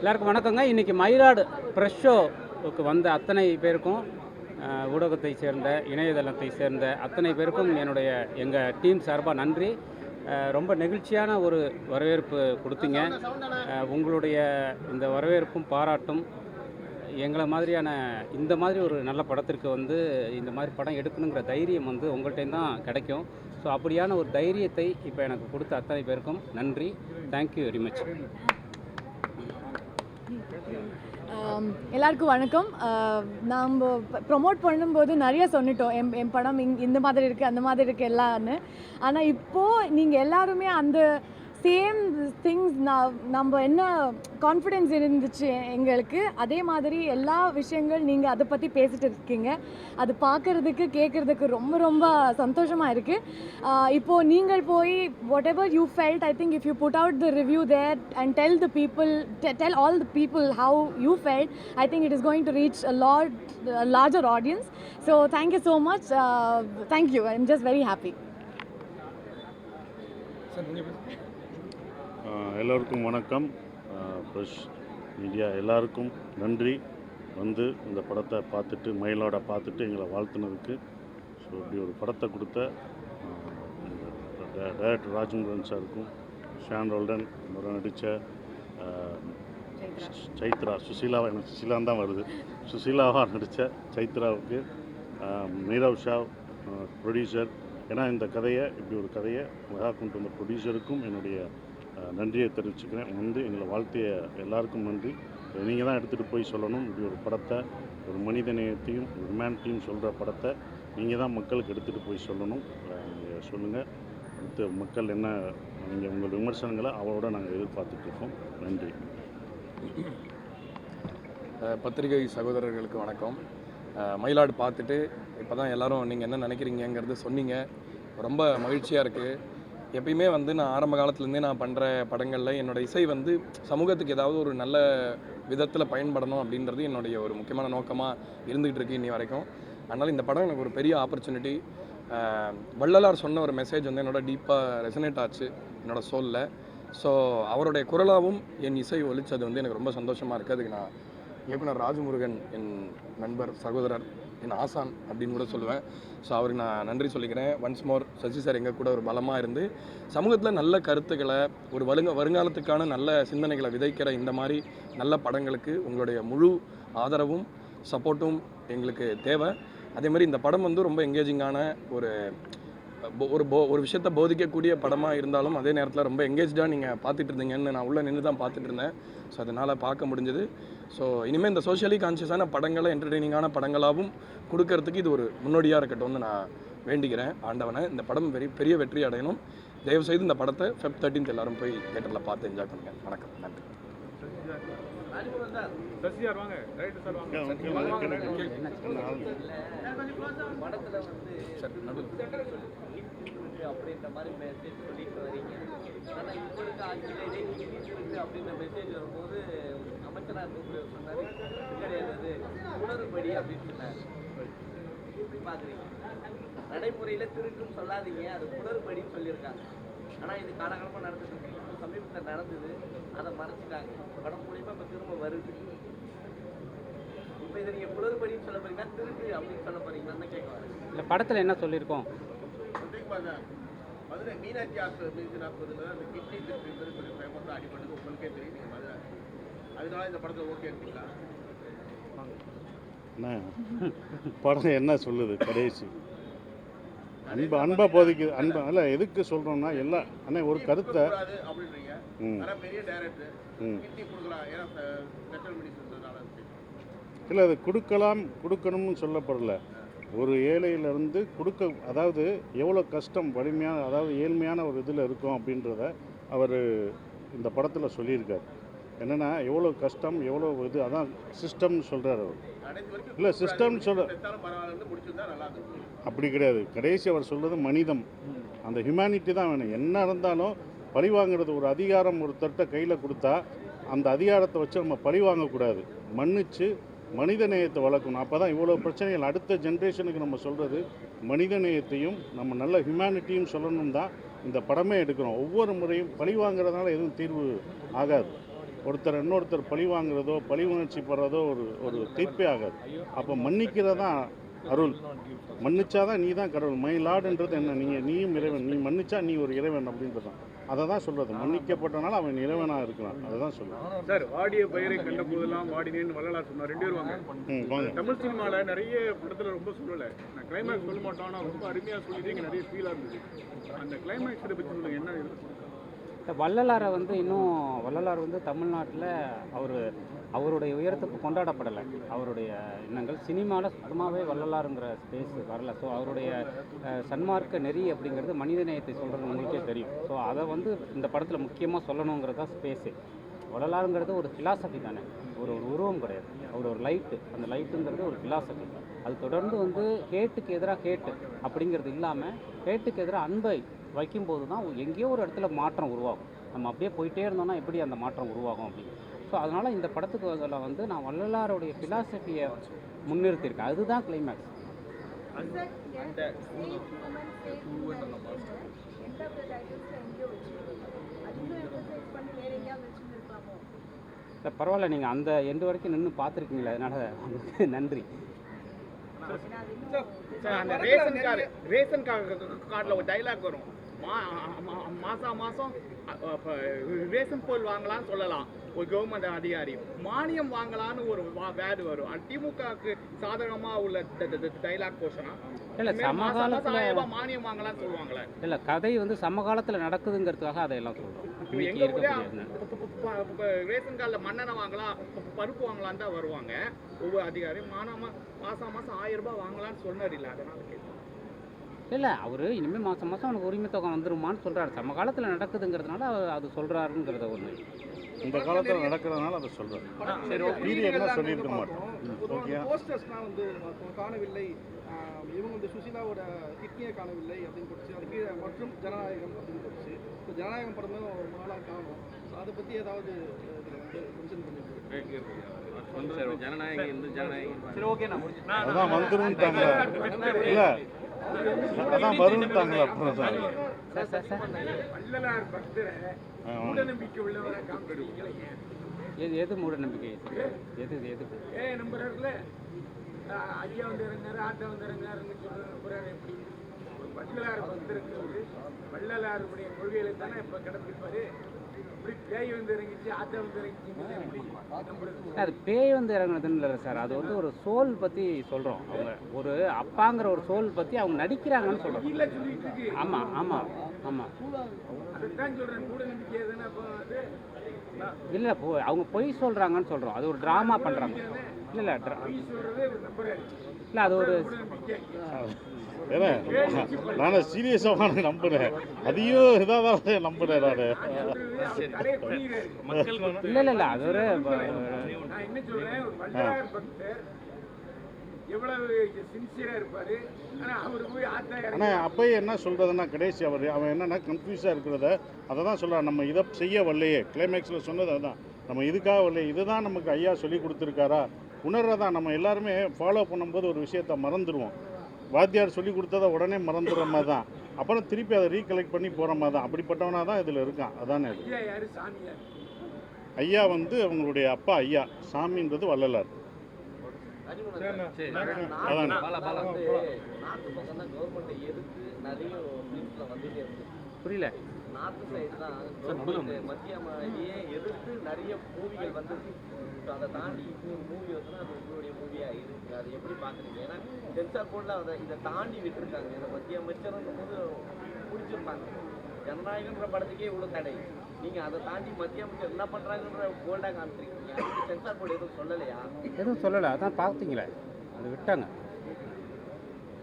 எல்லாருக்கும் வணக்கங்க. இன்றைக்கி மயிலாடு ப்ரெஷ் ஷோவுக்கு வந்த அத்தனை பேருக்கும் ஊடகத்தை சேர்ந்த இணையதளத்தை சேர்ந்த அத்தனை பேருக்கும் எங்கள் டீம் சார்பாக நன்றி. ரொம்ப நெகிழ்ச்சியான ஒரு வரவேற்பு கொடுத்தீங்க. உங்களுடைய இந்த வரவேற்பும் பாராட்டும் எங்களை மாதிரியான இந்த மாதிரி ஒரு நல்ல படத்திற்கு இந்த மாதிரி படம் எடுக்கணுங்கிற தைரியம் உங்கள்கிட்ட தான் கிடைக்கும். ஸோ அப்படியான ஒரு தைரியத்தை இப்போ எனக்கு கொடுத்த அத்தனை பேருக்கும் நன்றி. Thank you very much. எல்லாருக்கும் வணக்கம். நம்ம ப்ரொமோட் பண்ணும்போது நிறைய சொன்னிட்டோம், என் படம் இந்த மாதிரி இருக்குது அந்த மாதிரி இருக்குது எல்லான்னு. ஆனால் இப்போது நீங்கள் எல்லாருமே அந்த சேம் திங்ஸ் நம்ம என்ன கான்ஃபிடென்ஸ் இருந்துச்சு எங்களுக்கு, அதே மாதிரி எல்லா விஷயங்கள் நீங்கள் அதை பற்றி பேசிகிட்டு இருக்கீங்க. அது பார்க்குறதுக்கு கேட்குறதுக்கு ரொம்ப ரொம்ப சந்தோஷமாக இருக்குது. இப்போது நீங்கள் போய் whatever you felt, I think if you put out the review there and tell all the people how you felt, I think it is going to reach a larger audience. So thank you so much. Thank you. I'm just very happy. எல்லோருக்கும் வணக்கம். Brush media எல்லாருக்கும் நன்றி. இந்த படத்தை பார்த்துட்டு மயிலோட பார்த்துட்டு எங்களை வாழ்த்துனதுக்கு. So இப்படி ஒரு படத்தை கொடுத்த டைரக்டர் ராஜமுருகன் சாருக்கும், ஷான் ரோல்டன் நடித்த சைத்ரா எனக்கு சுசீலான் தான் வருது, சுசீலாவாக நடித்த சைத்ராவுக்கு, நீரவ் ஷா ப்ரொடியூசர், ஏன்னா இந்த கதையை இப்படி ஒரு கதையை அழகாக கொண்டு வந்த ப்ரொடியூசருக்கும் என்னுடைய நன்றியை தெரிவிச்சுக்கிறேன். எங்களை வாழ்த்திய எல்லாருக்கும் நன்றி. நீங்கள் தான் எடுத்துகிட்டு போய் சொல்லணும். இப்படி ஒரு படத்தை, ஒரு மனித நேயத்தையும் ஒரு ஹியூமனிட்டியும் சொல்கிற படத்தை நீங்கள் தான் மக்களுக்கு எடுத்துகிட்டு போய் சொல்லணும். நீங்கள் சொல்லுங்கள். அடுத்து மக்கள் என்ன, நீங்கள் உங்கள் விமர்சனங்களை அவரோட நாங்கள் எதிர்பார்த்துட்ருக்கோம். நன்றி. பத்திரிகை சகோதரர்களுக்கு வணக்கம். மயிலாடு பார்த்துட்டு இப்போ தான் எல்லோரும் நீங்கள் என்ன நினைக்கிறீங்கிறது சொன்னீங்க. ரொம்ப மகிழ்ச்சியாக இருக்குது. எப்பயுமே நான் ஆரம்ப காலத்துலேருந்தே நான் பண்ணுற படங்களில் என்னோடய இசை சமூகத்துக்கு ஏதாவது ஒரு நல்ல விதத்தில் பயன்படணும் அப்படின்றது என்னுடைய ஒரு முக்கியமான நோக்கமாக இருந்துகிட்டு இருக்குது இன்னி வரைக்கும். அதனால் இந்த படம் எனக்கு ஒரு பெரிய ஆப்பர்ச்சுனிட்டி. வள்ளலார் சொன்ன ஒரு மெசேஜ் என்னோட டீப்பாக ரெசனேட் ஆச்சு என்னோடய சோலில். ஸோ அவருடைய குரலாகவும் என் இசை ஒலிச்சது எனக்கு ரொம்ப சந்தோஷமாக இருக்குது. அதுக்கு நான் இயக்குனர் ராஜமுருகன், என் நண்பர், சகோதரர், என் ஆசான் அப்படின்னு கூட சொல்லுவேன். ஸோ அவருக்கு நான் நன்றி சொல்லிக்கிறேன். ஒன்ஸ் மோர் சசி சார் எங்கள் கூட ஒரு பலமாக இருந்து சமூகத்தில் நல்ல கருத்துக்களை, ஒரு வருங்காலத்துக்கான நல்ல சிந்தனைகளை விதைக்கிற இந்த மாதிரி நல்ல படங்களுக்கு உங்களுடைய முழு ஆதரவும் சப்போர்ட்டும் எங்களுக்கு தேவை. அதே மாதிரி இந்த படம் ரொம்ப எங்கேஜிங்கான ஒரு விஷயத்தை போதிக்கக்கூடிய படமாக இருந்தாலும் அதே நேரத்தில் ரொம்ப எங்கேஜாக நீங்கள் பார்த்துட்டு இருந்தீங்கன்னு நான் உள்ளே நின்று தான் பார்த்துட்டு இருந்தேன். ஸோ அதனால் பார்க்க முடிஞ்சது. ஸோ இனிமேல் இந்த சோஷியலி கான்ஷியஸான படங்களை என்டர்டெய்னிங்கான படங்களாகவும் கொடுக்கறதுக்கு இது ஒரு முன்னோடியாக இருக்கட்டும்னு நான் வேண்டிக்கிறேன் ஆண்டவனை. இந்த படம் பெரிய வெற்றி அடையணும். தயவுசெய்து இந்த படத்தை Feb 13 எல்லாரும் போய் தியேட்டரில் பார்த்து என்ஜாய் பண்ணுங்கள். வணக்கம், நன்றி. அப்படின்ற மாதிரி மெசேஜ் சொல்லிட்டு வரீங்க. ஆனால் இப்போதைக்கு ஆட்சியில் இருக்கு அப்படின்ற மெசேஜ் வரும்போது அமைச்சராக இருக்கக்கூடிய சொன்னார், கிடையாது உணர்வுபடி அப்படின்னு சொன்னார். எப்படி பார்க்குறீங்க? நடைமுறையில் திருக்கும் சொல்லாதீங்க, அது உணர்வுபடின்னு சொல்லியிருக்காங்க. ஆனால் இது காலகாலமாக நடந்துட்டு இருக்கு. இப்போ சமீபத்தில் நடந்தது, அதை மறைச்சிட்டாங்க. படம் மூலியமாக இப்போ திரும்ப வருது. இப்போ இதை நீங்கள் உணர்வுபடின்னு சொல்ல போறீங்களா, திருக்கு அப்படின்னு சொல்ல போறீங்களான்னு கேட்க வரேன். இல்லை, படத்தில் என்ன சொல்லியிருக்கோம்? மதுரை மீனாட்சி ஹாஸ்பிட்டல் அந்த கிட்னி திருப்பி கொஞ்சம் ஃபேமஸாக அடிபட்டது உங்களுக்கே தெரியும். நீங்கள் மதுரை, அதனால இந்த படத்தை ஓகே இருக்கீங்களா? படம் என்ன சொல்லுது? கடைசி அன்பா போதிக்குது. அல்ல, எதுக்கு சொல்கிறோம்னா எல்லாம் அண்ணே ஒரு கருத்தை அப்படின்றீங்க. பெரிய டைரக்டர் கிட்னி கொடுக்கலாம், ஏன்னா ஸ்பெஷல் மெடிசன்ஸ்னால இல்லை, அது கொடுக்கணும்னு சொல்லப்படல. ஒரு ஏழையிலேருந்து அதாவது எவ்வளோ கஷ்டம், வலிமையான, அதாவது ஏழ்மையான ஒரு இதில் இருக்கும் அப்படின்றத அவர் இந்த படத்தில் சொல்லியிருக்கார். என்னென்னா எவ்வளோ கஷ்டம், எவ்வளோ இது, அதான் சிஸ்டம்னு சொல்கிறார் அவர். இல்லை, சிஸ்டம்னு அப்படி கிடையாது. கடைசி அவர் சொல்கிறது மனிதம், அந்த ஹியூமனிட்டி தான் வேணும். என்ன இருந்தாலும் பழி வாங்குறது, ஒரு அதிகாரம் ஒருத்தர்கிட்ட கையில் கொடுத்தா அந்த அதிகாரத்தை வச்சு நம்ம பழி வாங்கக்கூடாது. மன்னிச்சு மனித நேயத்தை வளர்க்கணும். அப்போ தான் இவ்வளோ பிரச்சனைகள் அடுத்த ஜென்ரேஷனுக்கு நம்ம சொல்கிறது மனித நேயத்தையும் நம்ம நல்ல ஹியூமனிட்டியும் சொல்லணும் தான் இந்த படமே எடுக்கிறோம். ஒவ்வொரு முறையும் பழி வாங்குறதுனால எதுவும் தீர்வு ஆகாது. ஒருத்தர் இன்னொருத்தர் பழி வாங்குறதோ பழி உணர்ச்சி படுறதோ ஒரு தீர்ப்பே ஆகாது. அப்போ மன்னிக்கிறதான் அருள். மன்னிச்சாதான் நீ தான் கடவுள். மை லார்டுன்றது என்ன, நீயும் இறைவன், நீ மன்னிச்சா நீ ஒரு இறைவன் அப்படின்றது தான். அதை தான் சொல்கிறது. மன்னிக்கப்பட்டனால அவன் இறைவனாக இருக்கிறான். அதை தான் சொல்லுவேன். சார், வாடிய பயிரை கண்ட போதெல்லாம் வாடினேன்னு வள்ளலார் சொன்னார். 2 பேர் வாங்க. தமிழ் சினிமாவில் நிறைய படத்தில் ரொம்ப சொல்லலை, நான் கிளைமேக்ஸ் சொல்ல மாட்டோம், ஆனால் ரொம்ப அருமையாக சொல்லிட்டு இங்கே நிறைய ஃபீலாக இருந்தது. அந்த கிளைமேக்ஸ் இதை பற்றி சொல்லுங்கள், என்ன இது? வள்ளலாரை வந்து இன்னும் வள்ளலார் வந்து தமிழ்நாட்டில் அவருடைய உயரத்துக்கு கொண்டாடப்படலை. அவருடைய எண்ணங்கள் சினிமாவில் சுத்தமாகவே வள்ளலாருங்கிற ஸ்பேஸ் வரல. ஸோ அவருடைய சன்மார்க்க நெறி அப்படிங்கிறது மனித நேயத்தை சொல்கிறது உங்களுக்கே தெரியும். ஸோ அதை வந்து இந்த படத்தில் முக்கியமாக சொல்லணுங்கிறது தான் ஸ்பேஸு. வள்ளலாருங்கிறது ஒரு ஃபிலாசபி தானே, ஒரு உருவம் கிடையாது. அவர் ஒரு லைட்டு, அந்த லைட்டுங்கிறது ஒரு ஃபிலாசபி. அது தொடர்ந்து வந்து ஹேட்டுக்கு எதிராக ஹேட்டு அப்படிங்கிறது இல்லாமல் ஹேட்டுக்கு எதிராக அன்பை வைக்கும்போது தான் எங்கேயோ ஒரு இடத்துல மாற்றம் உருவாகும். நம்ம அப்படியே போயிட்டே இருந்தோம்னா எப்படி அந்த மாற்றம் உருவாகும் அப்படின்னு. ஸோ அதனால் இந்த படத்துக்கு அதில் வந்து நான் வள்ளலாருடைய ஃபிலாசபியை முன்னிறுத்தியிருக்கேன். அதுதான் கிளைமேக்ஸ். இல்லை பரவாயில்ல, நீங்கள் அந்த எண்டு வரைக்கும் நின்று பார்த்துருக்கீங்களே, அதனால் உங்களுக்கு நன்றி. அந்த ரேஷன் கார்டில் ஒரு டைலாக் வரும், மாதம் ரேஷன் பொருள் வாங்கலாம்னு சொல்லலாம் ஒரு கவர்மெண்ட் அதிகாரி, மானியம் வாங்கலான்னு ஒரு வேர்டு வரும். திமுகவுக்கு சாதகமாக உள்ள டைலாக் போஷனா இல்லை சமகாலத்தில் மானியம் வாங்கலாம்னு சொல்லுவாங்களே. இல்லை கதை வந்து சமகாலத்தில் நடக்குதுங்கிறதுக்காக அதையெல்லாம் சொல்கிறோம். எங்க ஊர்ல ரேஷன் கார்டில் மண்ணெண்ணெய் வாங்கலாம், பருப்பு வாங்கலான்னு தான் வருவாங்க ஒவ்வொரு அதிகாரி. மாதம் 1000 ரூபாய் வாங்கலாம்னு சொன்னார். இல்லை அதனால இல்லை அவர் இனிமேல் மாதம் அவனுக்கு உரிமை தொகை வந்துருமான்னு சொல்கிறாரு. சமகாலத்தில் நடக்குதுங்கிறதுனால அது சொல்கிறாருங்கிறத ஒன்று. இந்த காலத்தில் நடக்கிறதுனால அதை சொல்கிறேன். பீரியட்லாம் சொல்லியிருக்க மாட்டோம். ஓகே, போஸ்டர்ஸ்லாம் வந்து காணவில்லை, இவங்க வந்து சுஷீலாவோட கிட்னியை காணவில்லை அப்படின்னு போட்டுச்சு. அது கீழே மற்றும் ஜனநாயகம் அப்படின்னு போட்டுச்சு. இப்போ ஜனநாயகம் படமே ஒரு நாளாக காணும். ஸோ அதை பற்றி ஏதாவது மென்ஷன் பண்ணிட்டு அதான் வந்துருன்ட்டாங்க. இல்லை அதான் வருன்ட்டாங்களா அப்புறம் சார். வள்ளலார் பக்தரை மூடநம்பிக்கை உள்ளவரை காமிக்கிறீங்களே. எது மூட நம்பிக்கை? எது நம்புறாருல ஐயா வந்து இறங்கினாரு, ஆட்டா வந்து இறங்கினாருன்னு சொல்றாரு. எப்படி வள்ளலார் பக்தருக்கு வள்ளலாருடைய கொள்கைகளை தானே இப்போ கிடப்பிருப்பாரு. இப்படி பேய் வந்து இறங்கிச்சு, ஆட்டா வந்து இறங்கிச்சு, அது பேய் வந்து இறங்குனதுன்னு இல்லை சார். அது வந்து ஒரு சோல் பற்றி சொல்கிறோம். அவங்க ஒரு அப்பாங்கிற ஒரு சோல் பற்றி அவங்க நடிக்கிறாங்கன்னு சொல்கிறோம். ஆமாம் ஆமாம் ஆமாம், அதுதான் சொல்கிறேன். மூட நம்பிக்கை எதுனா இல்லை அவங்க பொய் சொல்கிறாங்கன்னு சொல்கிறோம். அது ஒரு ட்ராமா பண்ணுறாங்க. இல்லை இல்லை அது ஒரு ஏன்னா நான் சீரியஸாக நம்புகிறேன். அதையும் இதாக தான் நம்புகிறேன் நான். இல்லை அது ஒரு நான் என்ன சொல்றேன், ஒரு வள்ளலார் பக்தர் எவ்வளவு சின்சியரா இருப்பாரு. ஆனா அவரு போய் ஆனால் அப்பயே என்ன சொல்கிறதுன்னா கடைசி அவன் என்னன்னா கன்ஃபியூஸாக இருக்கிறத அதை தான் சொல்கிறான். நம்ம இதை செய்ய வரலையே, கிளைமேக்ஸில் சொன்னது அதுதான். நம்ம இதுக்காக வரலையே, இதுதான் நமக்கு ஐயா சொல்லி கொடுத்துருக்காரா உணர்றதான். நம்ம எல்லாருமே ஃபாலோ பண்ணும்போது ஒரு விஷயத்தை மறந்துடுவோம். வாத்தியார் சொல்லி கொடுத்ததை உடனே மறந்துடுற மாதிரி தான். அப்புறம் திருப்பி அதை ரீகலெக்ட் பண்ணி போகிற மாதிரி தான். அப்படிப்பட்டவனாக தான் இதில் இருக்கான். அதானே ஐயா வந்து அவங்களுடைய அப்பா ஐயா, சாமின்றது வள்ளலார். அதானே புரியல. நார்த் சைடு தான் கவர்மெண்ட் மத்திய மாநிலையே எதிர்த்து நிறைய மூவிகள் வந்திருக்கு. ஸோ அதை தாண்டி இப்போ மூவி வந்துன்னா அது உங்களுடைய மூவியாக இருக்குது. அதை எப்படி பார்க்குறீங்க? ஏன்னா சென்சார் போர்டில் அதை இதை தாண்டி விட்டுருக்காங்க. இதை மத்திய அமைச்சர்ன்னும் போது பிடிச்சிருப்பாங்க. ஜனநாயகன்ற படத்துக்கே இவ்வளோ தடை, நீங்கள் அதை தாண்டி மத்திய அமைச்சர் என்ன பண்ணுறாங்கன்ற போல்டாக காமிச்சிருக்கீங்க. அதுக்கு சென்சார் போர்டு எதுவும் சொல்லலையா? எதுவும் சொல்லலை, அதான் பார்த்தீங்களே, அது விட்டாங்க.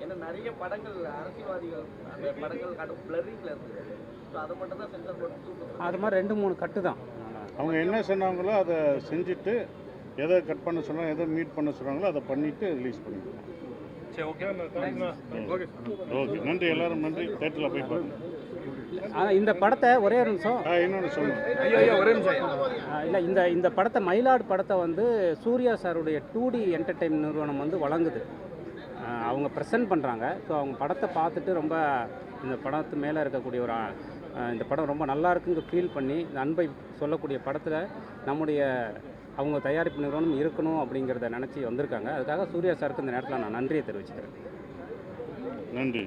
ஏன்னா நிறைய படங்கள் அரசியல்வாதிகள் அந்த படங்கள் காட்டும் பிளரிங்கில் இருக்குது. ஸோ அதை மட்டும் தான் சென்சார் போர்டு தூக்குது. அது மாதிரி 2-3 கட்டு தான். அவங்க என்ன சொன்னாங்களோ அதை செஞ்சுட்டு எதை கட் பண்ண சொல்கிறாங்க, எதை மீட் பண்ண சொல்கிறாங்களோ அதை பண்ணிவிட்டு ரிலீஸ் பண்ணிக்கலாம். ஓகே, நன்றி எல்லாரும் நன்றி. தேட்டரில் போய் பாருங்க. இந்த படத்தை ஒரே ஒரு நிமிஷம் இன்னொன்று சொல்லுங்கள். இல்லை இந்த படத்தை மயிலாடு படத்தை வந்து சூர்யா சாருடைய 2D என்டர்டெயின்மெண்ட் நிறுவனம் வந்து வழங்குது. அவங்க ப்ரெசென்ட் பண்ணுறாங்க. ஸோ அவங்க படத்தை பார்த்துட்டு ரொம்ப இந்த படத்து மேலே இருக்கக்கூடிய ஒரு இந்த படம் ரொம்ப நல்லா இருக்குங்க ஃபீல் பண்ணி இந்த அன்பை சொல்லக்கூடிய படத்தில் நம்முடைய அவங்க தயாரிப்பு நிறுவனம் இருக்கணும் அப்படிங்கிறத நினச்சி வந்திருக்காங்க. அதுக்காக சூர்யா சாருக்கு இந்த நேரத்தில் நான் நன்றியை தெரிவிச்சுக்கிறேன். நன்றி.